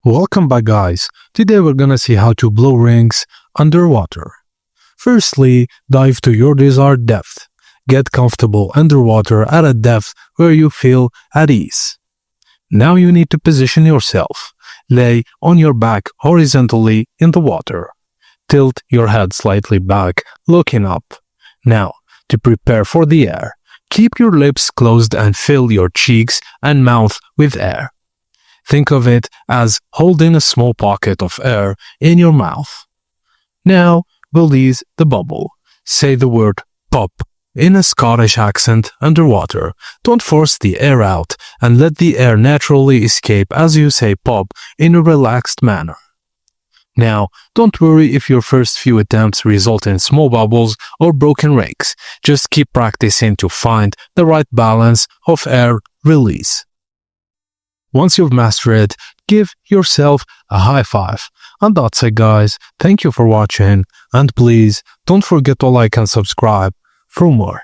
Welcome back, guys. Today we're gonna see how to blow rings underwater. Firstly, dive to your desired depth. Get comfortable underwater at a depth where you feel at ease. Now you need to position yourself. Lay on your back horizontally in the water. Tilt your head slightly back, looking up. Now, to prepare for the air, keep your lips closed and fill your cheeks and mouth with air. Think of it as holding a small pocket of air in your mouth. Now, release the bubble. Say the word pop in a Scottish accent underwater. Don't force the air out and let the air naturally escape as you say pop in a relaxed manner. Now, don't worry if your first few attempts result in small bubbles or broken rings. Just keep practicing to find the right balance of air release. Once you've mastered it, give yourself a high five. And that's it, guys. Thank you for watching, and please don't forget to like and subscribe for more.